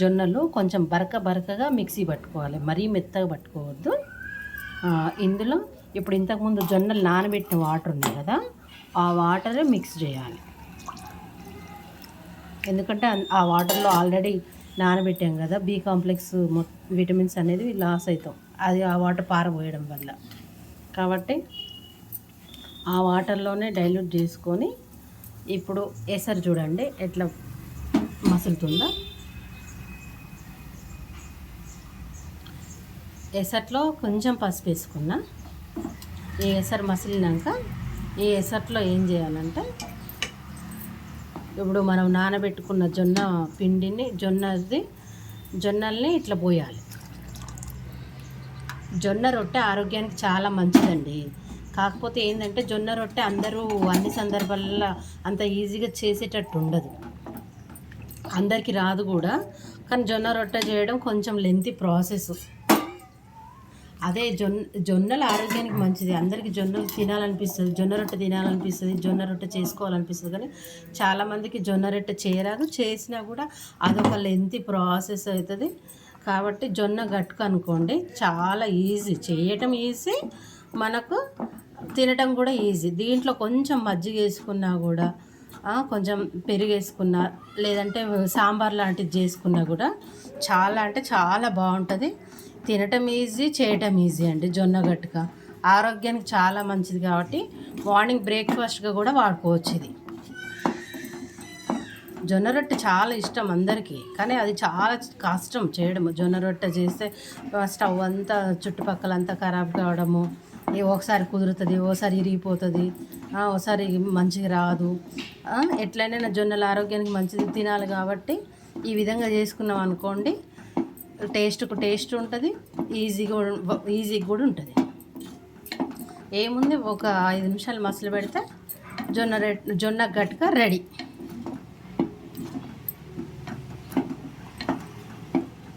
జొన్నలు కొంచెం బరకగా మిక్సీ పట్టుకోవాలి, మరీ మెత్తగా పట్టుకోవద్దు. ఇందులో ఇప్పుడు ఇంతకుముందు జొన్నలు నానబెట్టిన వాటర్ ఉన్నాయి కదా, ఆ వాటర్ మిక్స్ చేయాలి. ఎందుకంటే ఆ వాటర్లో ఆల్రెడీ నానబెట్టాం కదా, బి కాంప్లెక్స్ విటమిన్స్ అనేది లాస్ అవుతాం అది ఆ వాటర్ పారబోయడం వల్ల. కాబట్టి ఆ వాటర్లోనే డైల్యూట్ చేసుకొని ఇప్పుడు ఎసరు చూడండి ఎట్లా మసులుతుందో. ఎసట్లో కొంచెం పసుపు వేసుకున్నా. ఈ ఎసరు మసిలినాక ఈ ఎసట్లో ఏం చేయాలంటే, ఇప్పుడు మనం నానబెట్టుకున్న జొన్న పిండిని జొన్నల్ని ఇట్లా పోయాలి. జొన్న రొట్టె ఆరోగ్యానికి చాలా మంచిదండి. కాకపోతే ఏంటంటే జొన్న రొట్టె అందరూ అన్ని సందర్భాలలో అంత ఈజీగా చేసేటట్టు ఉండదు, అందరికీ రాదు కూడా. కానీ జొన్న రొట్టె చేయడం కొంచెం లెంతీ ప్రాసెస్. అదే జొన్నలు ఆరోగ్యానికి మంచిది, అందరికీ జొన్నలు తినాలనిపిస్తుంది, జొన్న రొట్టె తినాలనిపిస్తుంది, జొన్న రొట్టె చేసుకోవాలనిపిస్తుంది. కానీ చాలామందికి జొన్న రొట్టె చేయరాదు, చేసినా కూడా అదొక లెంతీ ప్రాసెస్ అవుతుంది. కాబట్టి జొన్న గట్టుకు అనుకోండి చాలా ఈజీ, చేయటం ఈజీ, మనకు తినటం కూడా ఈజీ. దీంట్లో కొంచెం మజ్జిగ వేసుకున్నా కూడా, కొంచెం పెరుగు వేసుకున్నా, లేదంటే సాంబార్ లాంటిది చేసుకున్నా కూడా చాలా అంటే చాలా బాగుంటుంది. తినటం ఈజీ, చేయటం ఈజీ అండి. జొన్న గట్టుక ఆరోగ్యానికి చాలా మంచిది కాబట్టి మార్నింగ్ బ్రేక్ఫాస్ట్గా కూడా వాడుకోవచ్చు. ఇది జొన్న రొట్టె చాలా ఇష్టం అందరికీ, కానీ అది చాలా కష్టం చేయడం. జొన్న రొట్టె చేస్తే స్టవ్ అంతా చుట్టుపక్కలంతా ఖరాబ్ కావడము, ఒకసారి కుదురుతుంది, ఒకసారి ఇరిగిపోతుంది, ఒకసారి మంచిగా రాదు. ఎట్లయినా జొన్నలు ఆరోగ్యానికి మంచిది, తినాలి. కాబట్టి ఈ విధంగా చేసుకున్నాం అనుకోండి, టేస్ట్ ఉంటుంది, ఈజీగా కూడా ఉంటుంది. ఏముంది, ఒక 5 నిమిషాలు మసలు పెడితే జొన్న గట్టుక రెడీ.